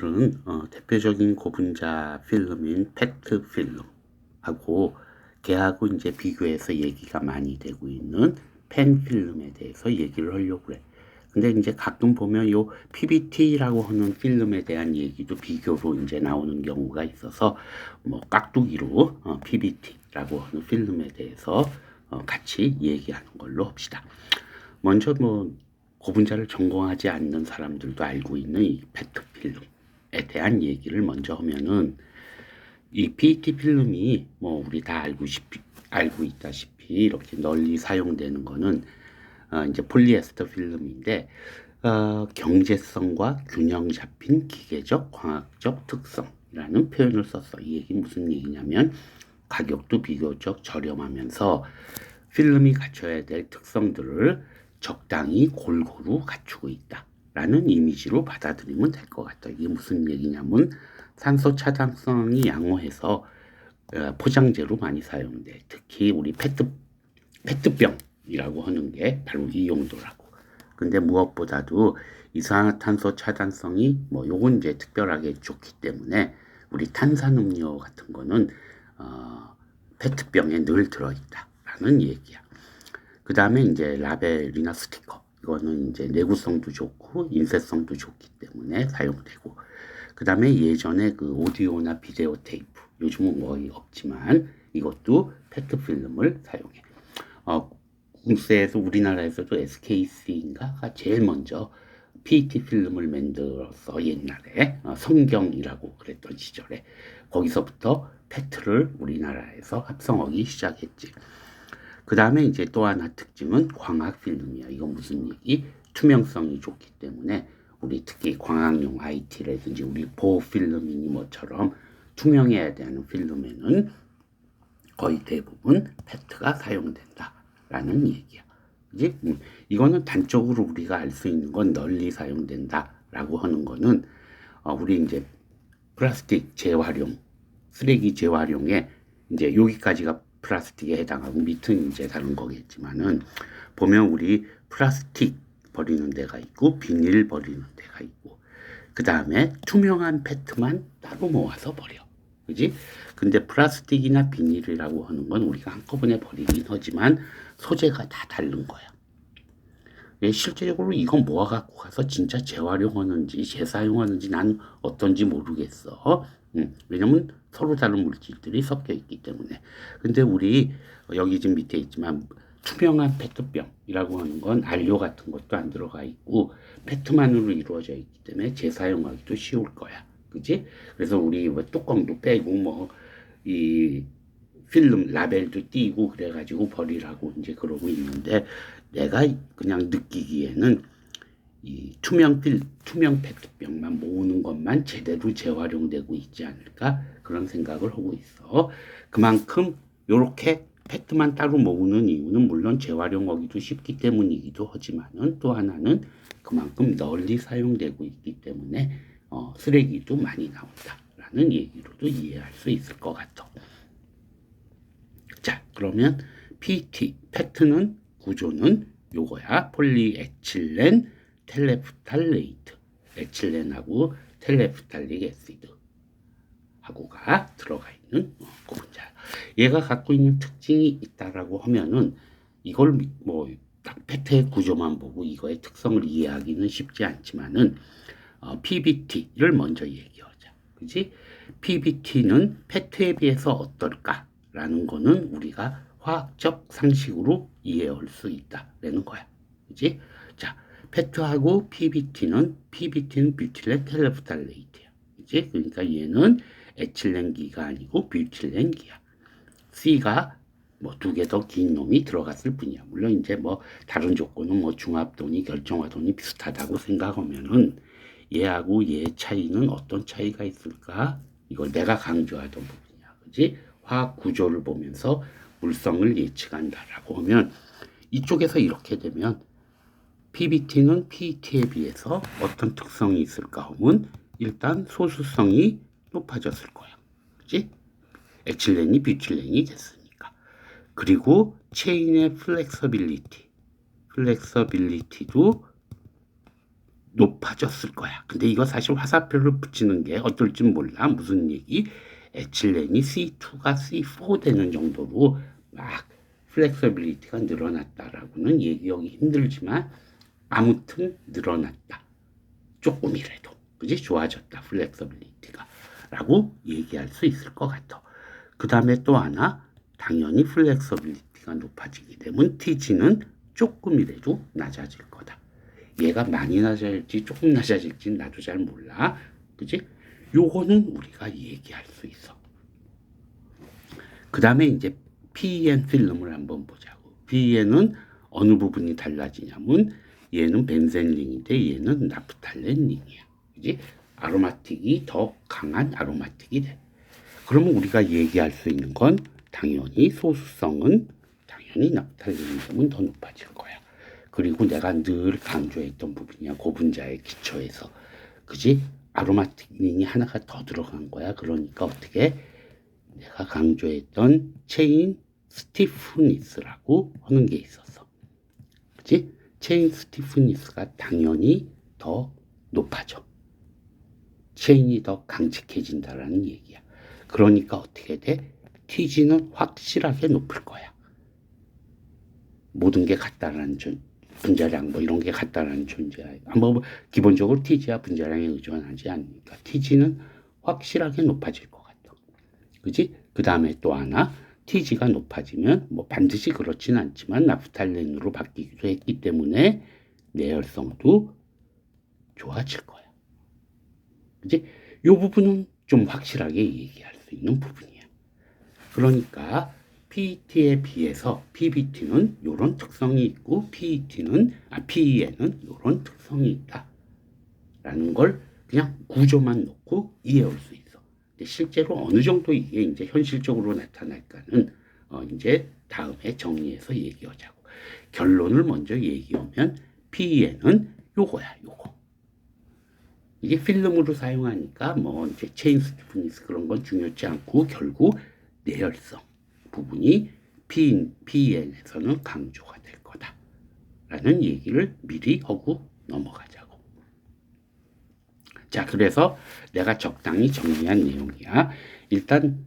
은 대표적인 고분자 필름인 페트 필름하고 걔하고 이제 비교해서 얘기가 많이 되고 있는 펜 필름에 대해서 얘기를 하려고 해. 근데 이제 가끔 보면 요 PBT라고 하는 필름에 대한 얘기도 비교로 이제 나오는 경우가 있어서 뭐 깍두기로 PBT라고 하는 필름에 대해서 같이 얘기하는 걸로 합시다. 먼저 뭐 고분자를 전공하지 않는 사람들도 알고 있는 이 페트 필름에 대한 얘기를 먼저 하면은 이 PET 필름이 뭐 우리 다 알고 있다시피 이렇게 널리 사용되는 거는 이제 폴리에스터 필름인데 경제성과 균형 잡힌 기계적 광학적 특성이라는 표현을 썼어. 이 얘기 무슨 얘기냐면 가격도 비교적 저렴하면서 필름이 갖춰야 될 특성들을 적당히 골고루 갖추고 있다라는 이미지로 받아들이면 될 것 같아. 이게 무슨 얘기냐면 산소 차단성이 양호해서 포장재로 많이 사용돼. 특히 우리 페트병이라고 하는 게 바로 이 용도라고. 근데 무엇보다도 이산화탄소 차단성이 뭐 요건 이제 특별하게 좋기 때문에 우리 탄산음료 같은 거는 페트병에 늘 들어있다라는 얘기야. 그 다음에 이제 라벨이나 스티커 이거는 이제 내구성도 좋고 인쇄성도 좋기 때문에 사용되고, 그 다음에 예전에 그 오디오나 비데오 테이프 요즘은 거의 없지만 이것도 페트 필름을 사용해. 국세에서 우리나라에서도 SKC인가가 제일 먼저 PET 필름을 만들었어. 옛날에 성경이라고 그랬던 시절에 거기서부터 페트를 우리나라에서 합성하기 시작했지. 그 다음에 이제 또 하나 특징은 광학 필름이야. 이건 무슨 얘기? 투명성이 좋기 때문에 우리 특히 광학용 IT라든지 우리 보호 필름이니 뭐처럼 투명해야 되는 필름에는 거의 대부분 페트가 사용된다라는 얘기야. 그지? 이거는 단적으로 우리가 알 수 있는 건 널리 사용된다라고 하는 거는 우리 이제 플라스틱 재활용, 쓰레기 재활용에 이제 여기까지가 플라스틱에 해당하고 밑은 이제 다른 거겠지만은 보면 우리 플라스틱 버리는 데가 있고 비닐 버리는 데가 있고 그 다음에 투명한 페트만 따로 모아서 버려. 그지? 근데 플라스틱이나 비닐이라고 하는 건 우리가 한꺼번에 버리긴 하지만 소재가 다 다른 거야. 실제적으로 이건 모아 갖고 가서 진짜 재활용하는지 재사용하는지 난 어떤지 모르겠어. 왜냐면 서로 다른 물질들이 섞여 있기 때문에. 근데 우리 여기 지금 밑에 있지만 투명한 페트병이라고 하는 건 안료 같은 것도 안 들어가 있고 페트만으로 이루어져 있기 때문에 재사용하기도 쉬울 거야. 그지? 그래서 우리 뭐 뚜껑도 빼고 뭐 이 필름 라벨도 띄고 그래가지고 버리라고 이제 그러고 있는데 내가 그냥 느끼기에는 이 투명 페트병만 모으는 것만 제대로 재활용되고 있지 않을까 그런 생각을 하고 있어. 그만큼 이렇게 페트만 따로 모으는 이유는 물론 재활용하기도 쉽기 때문이기도 하지만은 또 하나는 그만큼 널리 사용되고 있기 때문에 쓰레기도 많이 나온다라는 얘기로도 이해할 수 있을 것 같아. 자, 그러면 PT, 페트는 구조는 요거야. 폴리에틸렌 텔레프탈레이트. 에틸렌하고 텔레프탈릭 애시드 하고가 들어가 있는 고분자. 얘가 갖고 있는 특징이 있다라고 하면은 이걸 뭐 딱 페트의 구조만 보고 이거의 특성을 이해하기는 쉽지 않지만은 PBT를 먼저 얘기하자. 그지? PBT는 페트에 비해서 어떨까라는 거는 우리가 화학적 상식으로 이해할 수 있다라는 거야. 그지? 자, 페트하고 PBT는 뷰틸렌 텔레프탈레이트야. 그지? 그러니까 얘는 에틸렌기가 아니고 뷰틸렌기야. C가 뭐 두 개 더 긴 놈이 들어갔을 뿐이야. 물론 이제 뭐 다른 조건은 뭐 중합돈이 결정화돈이 비슷하다고 생각하면은 얘하고 얘의 차이는 어떤 차이가 있을까? 이걸 내가 강조하던 부분이야. 그지? 화학 구조를 보면서 물성을 예측한다라고 하면 이쪽에서 이렇게 되면 PBT는 PET에 비해서 어떤 특성이 있을까 하면 일단 소수성이 높아졌을 거야. 그지? 에틸렌이 뷰틸렌이 됐으니까. 그리고 체인의 플렉서빌리티도 높아졌을 거야. 근데 이거 사실 화살표를 붙이는 게 어떨지 몰라. 무슨 얘기? 에틸렌이 C2가 C4 되는 정도로 막 플렉서빌리티가 늘어났다라고는 얘기하기 힘들지만 아무튼 늘어났다. 조금이라도. 그지? 좋아졌다. 플렉서빌리티가. 라고 얘기할 수 있을 것 같아. 그 다음에 또 하나, 당연히 플렉서빌리티가 높아지게 되면 TG는 조금이라도 낮아질 거다. 얘가 많이 낮아질지 조금 낮아질지 나도 잘 몰라. 그지? 요거는 우리가 얘기할 수 있어. 그 다음에 이제 PEN 필름을 한번 보자고. PEN은 어느 부분이 달라지냐면 얘는 벤젠링인데 얘는 나프탈렌 링이야. 그지? 아로마틱이 더 강한 아로마틱이 돼. 그러면 우리가 얘기할 수 있는 건 당연히 소수성은 당연히 나프탈렌이 더 높아질 거야. 그리고 내가 늘 강조했던 부분이야. 고분자의 기초에서. 그지? 아로마틱린이 하나가 더 들어간 거야. 그러니까 어떻게 내가 강조했던 체인 스티프니스라고 하는 게 있었어. 그지? 체인 스티프니스가 당연히 더 높아져. 체인이 더 강직해진다라는 얘기야. 그러니까 어떻게 돼? TG는 확실하게 높을 거야. 모든 게 같다라는 분자량 뭐 이런 게 같다라는 존재야. 뭐 기본적으로 TG와 분자량에 의존하지 않으니까 TG는 확실하게 높아질 것 같아. 그지? 그 다음에 또 하나 TG가 높아지면 뭐 반드시 그렇진 않지만 나프탈렌으로 바뀌기도 했기 때문에 내열성도 좋아질 거야. 그지? 이 부분은 좀 확실하게 얘기할 수 있는 부분이야. 그러니까 PET에 비해서 PBT는 이런 특성이 있고 PEN은 이런 특성이 있다. 라는 걸 그냥 구조만 놓고 이해할 수 있어. 근데 실제로 어느 정도 이게 이제 현실적으로 나타날까는 이제 다음에 정리해서 얘기하자고. 결론을 먼저 얘기하면 PEN은 요거야, 요거. 이게 필름으로 사용하니까 뭐 이제 체인 스티프니스 그런 건 중요치 않고 결국 내열성 부분이 PEN에서는 강조가 될 거다. 라는 얘기를 미리 하고 넘어가자고. 자, 그래서 내가 적당히 정리한 내용이야. 일단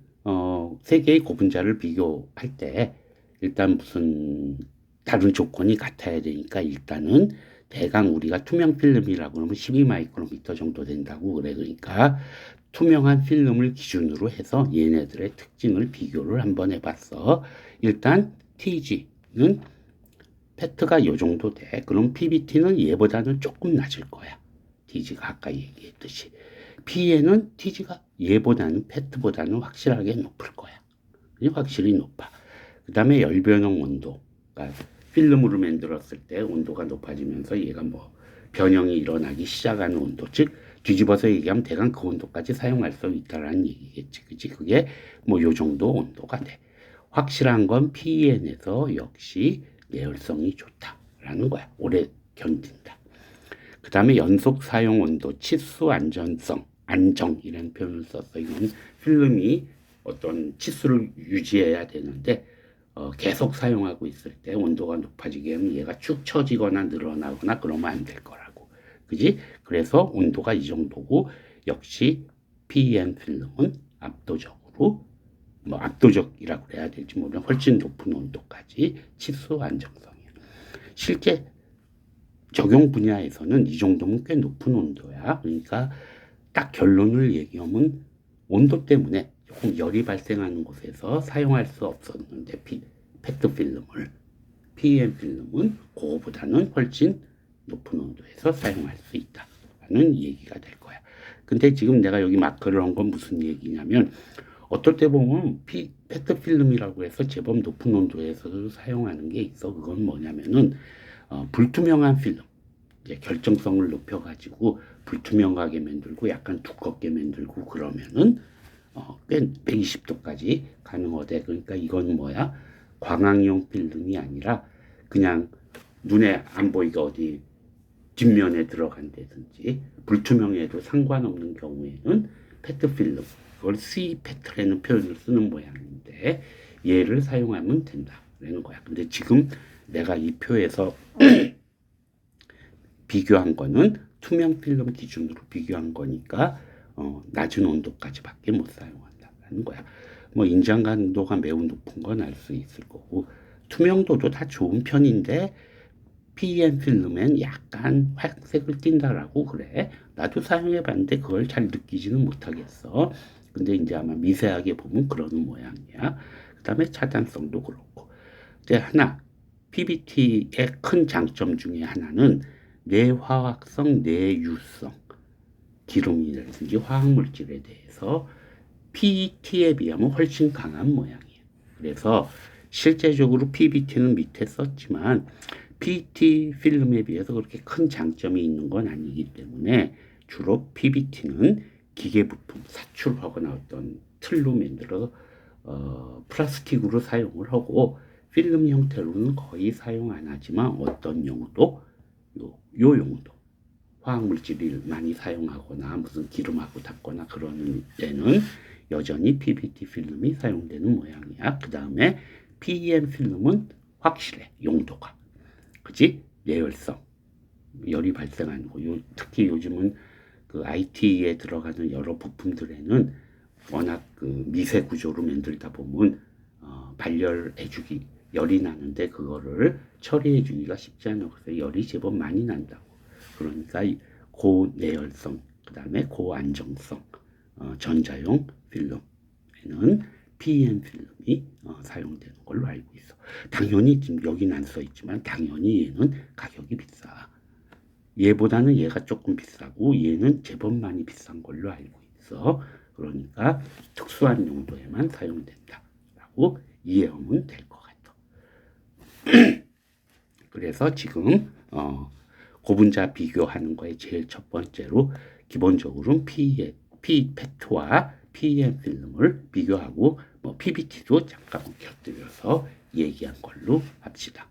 세 개의 고분자를 비교할 때 일단 무슨 다른 조건이 같아야 되니까 일단은 대강 우리가 투명 필름이라고 하면 12마이크로미터 정도 된다고 그래. 그러니까 투명한 필름을 기준으로 해서 얘네들의 특징을 비교를 한번 해봤어. 일단 TG는 페트가 요 정도 돼. 그럼 PBT는 얘보다는 조금 낮을 거야. TG가 아까 얘기했듯이. PE는 TG가 얘보다는 페트보다는 확실하게 높을 거야. 확실히 높아. 그 다음에 열변형 온도가 필름으로 만들었을 때 온도가 높아지면서 얘가 뭐 변형이 일어나기 시작하는 온도, 즉 뒤집어서 얘기하면 대강 그 온도까지 사용할 수 있다라는 얘기겠지. 그치? 그게 뭐 요 정도 온도가 돼. 확실한 건 PEN에서 역시 내열성이 좋다라는 거야. 오래 견딘다. 그 다음에 연속 사용 온도, 치수 안전성, 안정이라는 표현을 썼어. 이건 필름이 어떤 치수를 유지해야 되는데 계속 사용하고 있을 때 온도가 높아지게 하면 얘가 축 처지거나 늘어나거나 그러면 안 될 거라고. 그지? 그래서 온도가 이 정도고 역시 PEN 필름은 압도적으로 뭐 압도적이라고 해야 될지 모르면 훨씬 높은 온도까지 치수 안정성이야. 실제 적용 분야에서는 이 정도면 꽤 높은 온도야. 그러니까 딱 결론을 얘기하면 온도 때문에 조금 열이 발생하는 곳에서 사용할 수 없었는데 페트 필름을 PEN 필름은 그거보다는 훨씬 높은 온도에서 사용할 수 있다라는 얘기가 될 거야. 근데 지금 내가 여기 마크를 한 건 무슨 얘기냐면 어떨 때 보면 페트 필름이라고 해서 제법 높은 온도에서도 사용하는 게 있어. 그건 뭐냐면은 불투명한 필름, 이제 결정성을 높여가지고 불투명하게 만들고 약간 두껍게 만들고 그러면은 꽤 120도까지 가능하대. 그러니까 이건 뭐야? 광학용 필름이 아니라 그냥 눈에 안 보이게 어디 뒷면에 들어간다든지 불투명해도 상관없는 경우에는 페트 필름, 그걸 C 페트라는 표현을 쓰는 모양인데 얘를 사용하면 된다라는 거야. 근데 지금 내가 이 표에서 비교한 거는 투명 필름 기준으로 비교한 거니까 낮은 온도까지밖에 못 사용한다는 거야. 뭐 인장 강도가 매우 높은 건 알 수 있을 거고 투명도도 다 좋은 편인데 PEM 필름엔 약간 화색을 띈다라고 그래. 나도 사용해봤는데 그걸 잘 느끼지는 못하겠어. 근데 이제 아마 미세하게 보면 그러는 모양이야. 그 다음에 차단성도 그렇고. 이제 하나, PBT의 큰 장점 중에 하나는 내화학성, 내유성, 기름이라든지 화학물질에 대해서 PET에 비하면 훨씬 강한 모양이에요. 그래서 실제적으로 PBT는 밑에 썼지만 PET 필름에 비해서 그렇게 큰 장점이 있는 건 아니기 때문에 주로 PBT는 기계 부품 사출하거나 어떤 틀로 만들어 플라스틱으로 사용을 하고 필름 형태로는 거의 사용 안 하지만 어떤 용도, 요 용도 화학물질을 많이 사용하거나 무슨 기름하고 닦거나 그러는 데는 여전히 PBT 필름이 사용되는 모양이야. 그 다음에 PEM 필름은 확실해, 용도가. 그지? 내열성, 열이 발생하는 거. 특히 요즘은 그 IT에 들어가는 여러 부품들에는 워낙 그 미세 구조로 만들다 보면 발열해주기, 열이 나는데 그거를 처리해주기가 쉽지 않아. 그래서 열이 제법 많이 난다고. 그러니까 고내열성, 그 다음에 고안정성, 전자용 필름에는 PEM 필름이 사용되는 걸로 알고 있어. 당연히 지금 여기는 안 써있지만 당연히 얘는 가격이 비싸. 얘보다는 얘가 조금 비싸고 얘는 제법 많이 비싼 걸로 알고 있어. 그러니까 특수한 용도에만 사용된다라고 이해하면 될 것 같아. 그래서 지금 고분자 비교하는 거에 제일 첫 번째로 기본적으로 PET와 PEM 필름을 비교하고 뭐 PBT도 잠깐 곁들여서 얘기한 걸로 합시다.